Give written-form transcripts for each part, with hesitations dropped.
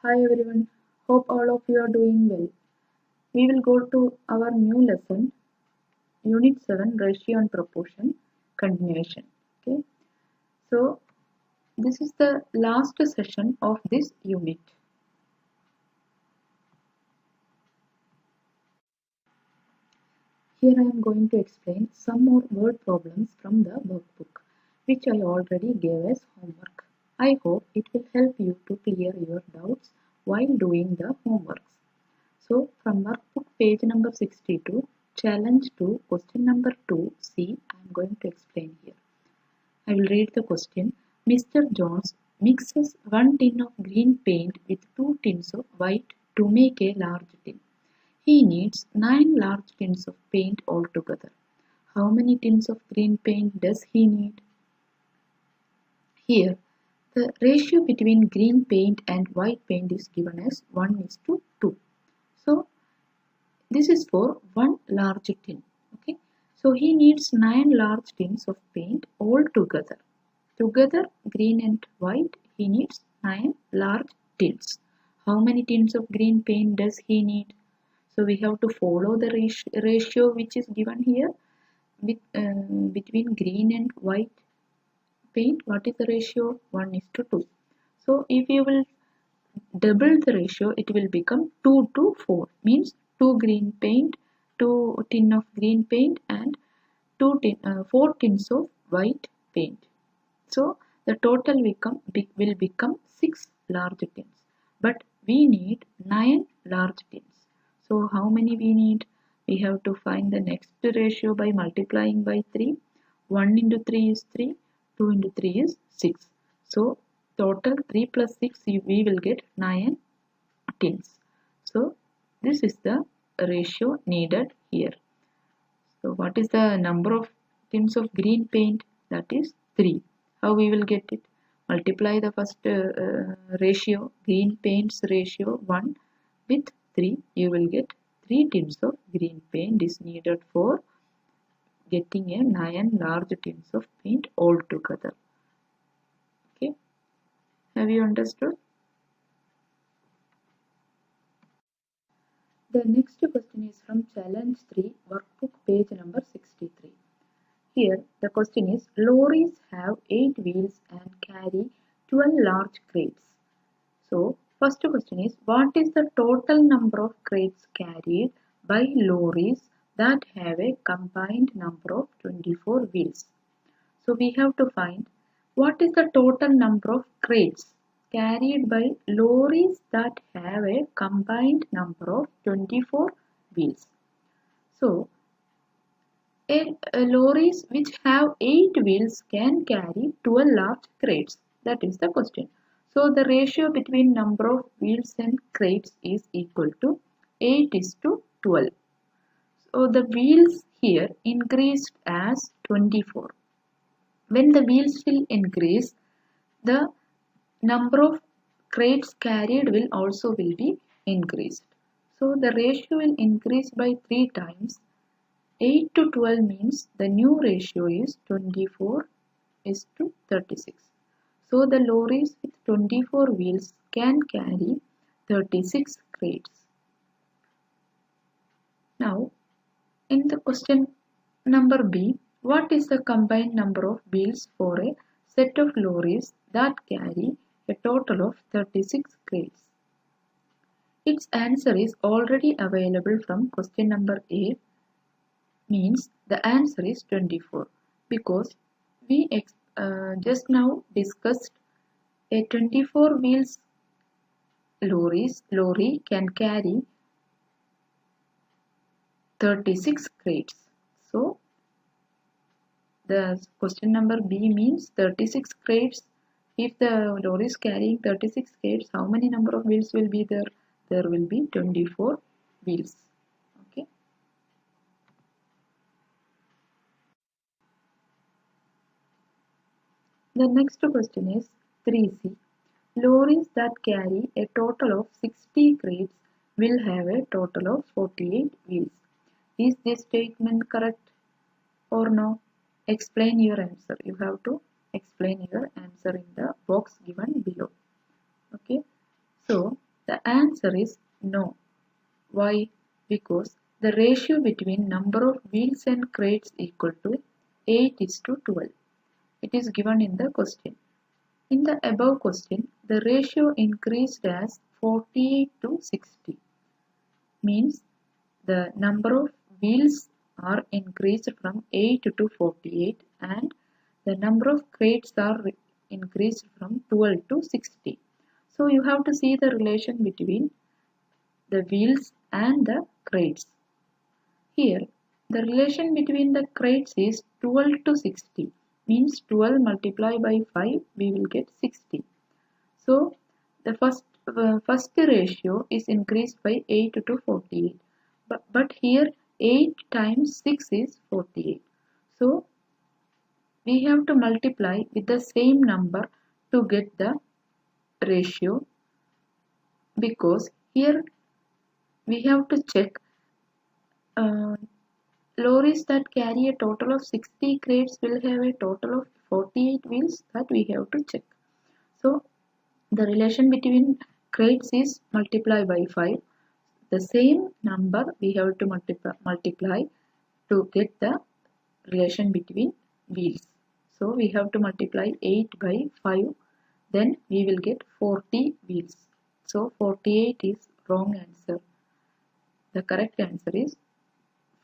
Hi everyone, hope all of you are doing well. We will go to our new lesson, Unit 7 Ratio and Proportion, continuation. Okay, so this is the last session of this unit. Here I am going to explain some more word problems from the workbook, which I already gave as homework. I hope it will help you to clear your doubts while doing the homeworks. So from workbook page number 62, challenge 2, question number 2C, I am going to explain here. I will read the question. Mr. Jones mixes 1 tin of green paint with 2 tins of white to make a large tin. He needs 9 large tins of paint altogether. How many tins of green paint does he need? Here, the ratio between green paint and white paint is given as 1:2. So, this is for one large tin. Okay, so he needs 9 large tins of paint all together. Together, green and white, he needs 9 large tins. How many tins of green paint does he need? So we have to follow the ratio which is given here with, between green and white paint. What is the ratio? 1:2. So if you will double the ratio, it will become 2:4. Means 2 green paint, 2 tin of green paint and 4 tins of white paint. So the total will become 6 large tins. But we need 9 large tins. So how many we need? We have to find the next ratio by multiplying by 3. 1 into 3 is 3. 2 into 3 is 6. So total 3 plus 6 we will get 9 tins. So this is the ratio needed here. So what is the number of tins of green paint? That is 3. How we will get it? Multiply the first ratio, green paints ratio 1 with 3. You will get 3 tins of green paint is needed for getting a 9 large tins of paint all together. Okay. Have you understood? The next question is from challenge 3, workbook page number 63. Here the question is, lorries have 8 wheels and carry 12 large crates. So first question is, what is the total number of crates carried by lorries that have a combined number of 24 wheels? So we have to find what is the total number of crates carried by lorries that have a combined number of 24 wheels. So lorries which have 8 wheels can carry 12 large crates. That is the question. So the ratio between number of wheels and crates is equal to 8:12. So the wheels here increased as 24. When the wheels will increase, the number of crates carried will also be increased. So the ratio will increase by 3 times. 8 to 12 means the new ratio is 24:36. So the lorries with 24 wheels can carry 36 crates. Now, in the question number B, what is the combined number of wheels for a set of lorries that carry a total of 36 crates? Its answer is already available from question number A, means the answer is 24, because we just now discussed a 24 wheels lorry can carry 36 crates. So the question number B means 36 crates. If the lorry is carrying 36 crates, how many number of wheels will be there? There will be 24 wheels. Okay. The next question is 3C. Lorries that carry a total of 60 crates will have a total of 48 wheels. Is this statement correct or no? Explain your answer. You have to explain your answer in the box given below. Okay. So answer is no. Why? Because the ratio between number of wheels and crates equal to 8:12. It is given in the question. In the above question, the ratio increased as 48 to 60. Means the number of wheels are increased from 8 to 48 and the number of crates are increased from 12 to 60. So you have to see the relation between the wheels and the crates. Here the relation between the crates is 12 to 60, means 12 multiplied by 5 we will get 60. So the first ratio is increased by 8 to 48, but here 8 times 6 is 48. So we have to multiply with the same number to get the ratio, because here we have to check lorries that carry a total of 60 crates will have a total of 48 wheels, that we have to check. So the relation between crates is multiply by 5. The same number we have to multiply to get the relation between wheels. So we have to multiply 8 by 5, then we will get 40 wheels. So 48 is wrong answer. The correct answer is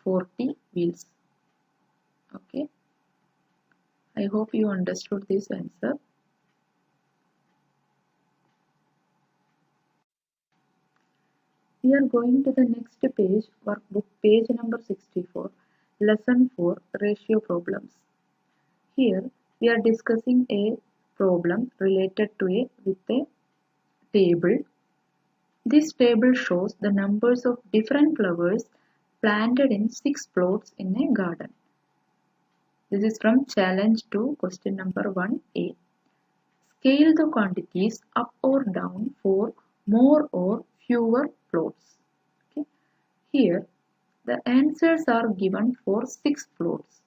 40 wheels. Okay. I hope you understood this answer. We are going to the next page, workbook page number 64, lesson 4, ratio problems. Here we are discussing a problem related to with a table. This table shows the numbers of different flowers planted in 6 plots in a garden. This is from challenge 2, question number 1a. Scale the quantities up or down for more or fewer plots. Okay. Here the answers are given for 6 plots.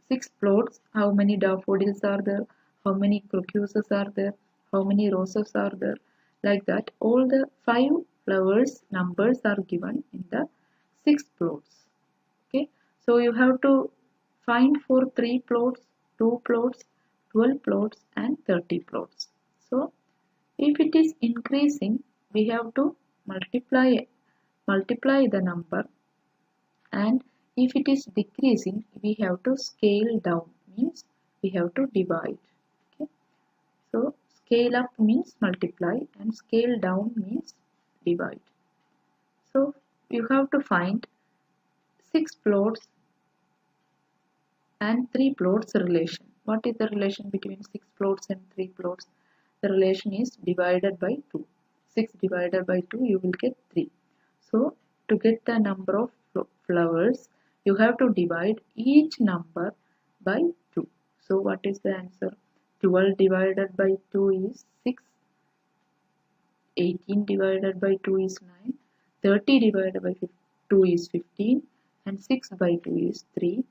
6 plots, how many daffodils are there, how many crocuses are there, how many roses are there, like that. All the 5 flowers numbers are given in the 6 plots. Okay, so you have to find for 3 plots, 2 plots, 12 plots and 30 plots. So if it is increasing, we have to multiply the number, and if it is decreasing, we have to scale down, means we have to divide. Okay, so scale up means multiply and scale down means divide. So you have to find 6 plots and 3 plots relation. What is the relation between 6 plots and 3 plots? The relation is divided by 2. 6 divided by 2, you will get 3. So to get the number of flowers, you have to divide each number by 2. So what is the answer? 12 divided by 2 is 6. 18 divided by 2 is 9. 30 divided by 2 is 15. And 6 by 2 is 3.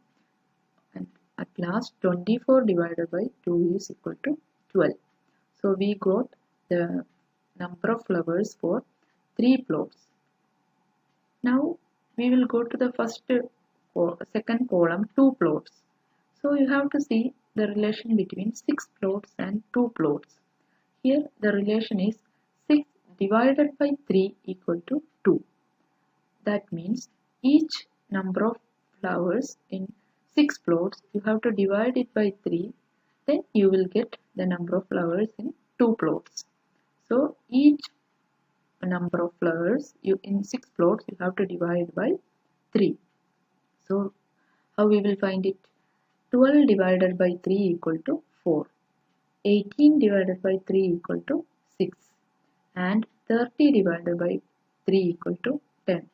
And at last 24 divided by 2 is equal to 12. So we got the number of flowers for 3 plots. Now we will go to the second column, 2 plots. So you have to see the relation between 6 plots and 2 plots. Here the relation is 6 divided by 3 equal to 2. That means each number of flowers in 6 plots, you have to divide it by 3, then you will get the number of flowers in 2 plots. So each number of flowers in 6 plots, you have to divide by 3. So how we will find it? 12 divided by 3 equal to 4. 18 divided by 3 equal to 6. And 30 divided by 3 equal to 10.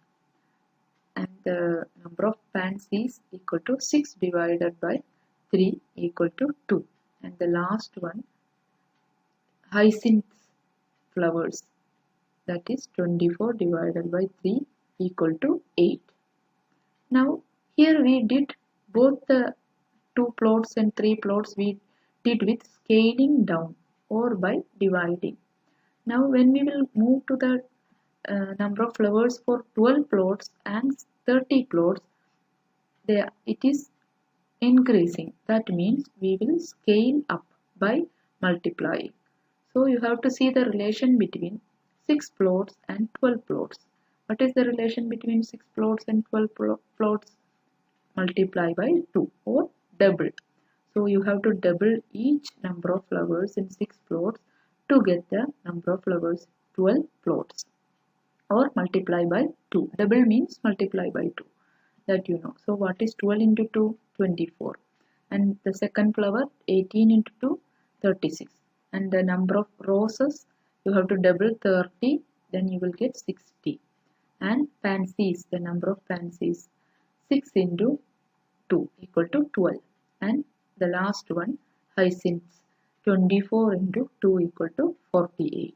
And the number of pansies equal to 6 divided by 3 equal to 2. And the last one, hyacinth flowers, that is 24 divided by 3 equal to 8. Now here we did both the 2 plots and 3 plots, we did with scaling down or by dividing. Now when we will move to the number of flowers for 12 plots and 30 plots, it is increasing. That means we will scale up by multiplying. So you have to see the relation between 6 plots and 12 plots. What is the relation between 6 plots and 12 plots? Multiply by 2 or double. So you have to double each number of flowers in 6 plots to get the number of flowers 12 plots, or multiply by 2. Double means multiply by 2, that you know. So what is 12 into 2? 24. And the second flower 18 into 2? 36. And the number of roses, you have to double 30, then you will get 60. And pansies, the number of pansies, 6 into 2 equal to 12. And the last one, hyacinths, 24 into 2 equal to 48.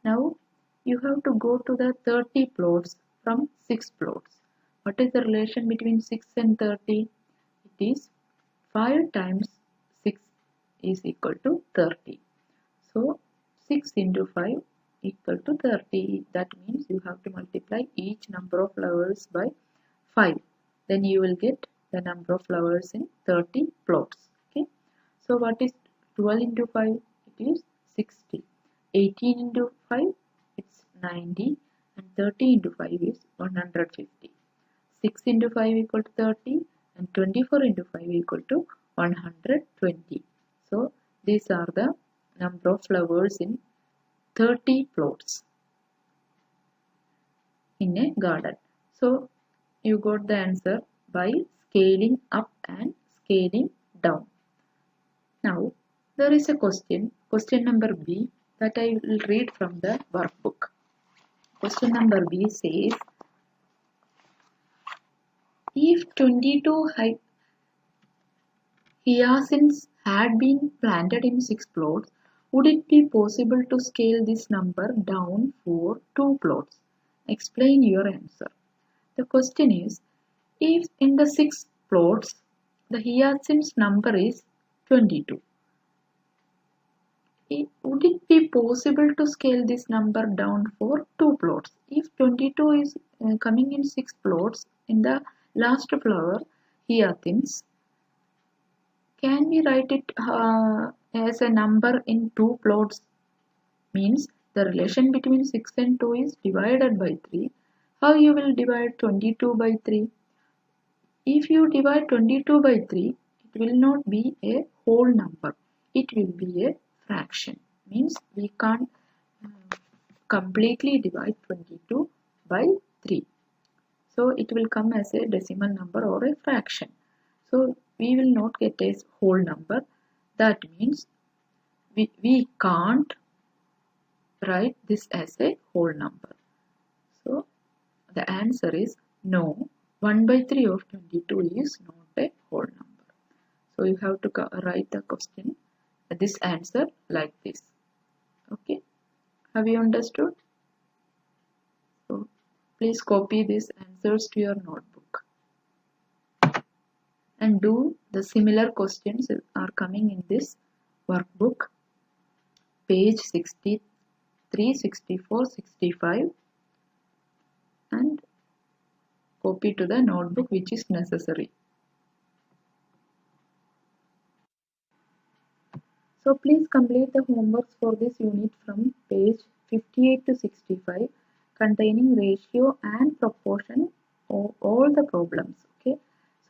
Now you have to go to the 30 plots from 6 plots. What is the relation between 6 and 30? It is 5 times 6 is equal to 30. So 6 into 5 equal to 30. That means you have to multiply each number of flowers by 5. Then you will get the number of flowers in 30 plots. Okay. So what is 12 into 5? It is 60. 18 into 5? It's 90. And 30 into 5 is 150. 6 into 5 equal to 30. And 24 into 5 equal to 120. So these are the number of flowers in 30 plots in a garden. So you got the answer by scaling up and scaling down. Now there is a question number B, that I will read from the workbook. Question number B says, if 22 hyacinths had been planted in 6 plots, would it be possible to scale this number down for 2 plots? Explain your answer. The question is, if in the 6 plots the hyacinths number is 22, would it be possible to scale this number down for 2 plots? If 22 is coming in 6 plots, in the last flower hyacinths, can we write it as a number in 2 plots? Means the relation between 6 and 2 is divided by 3. How you will divide 22 by 3? If you divide 22 by 3, it will not be a whole number. It will be a fraction. Means we can't completely divide 22 by 3. So it will come as a decimal number or a fraction. So we will not get a whole number. That means we can't write this as a whole number. So the answer is no. 1 by 3 of 22 is not a whole number. So you have to write the question, this answer like this. Okay. Have you understood? So please copy these answers to your notebook. And do the similar questions are coming in this workbook. Page 63, 64, 65. And copy to the notebook which is necessary. So please complete the homeworks for this unit from page 58 to 65 containing ratio and proportion of all the problems. Okay.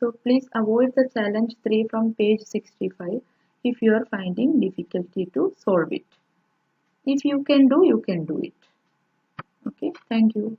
So please avoid the challenge 3 from page 65 if you are finding difficulty to solve it. If you can do, you can do it. Okay. Thank you.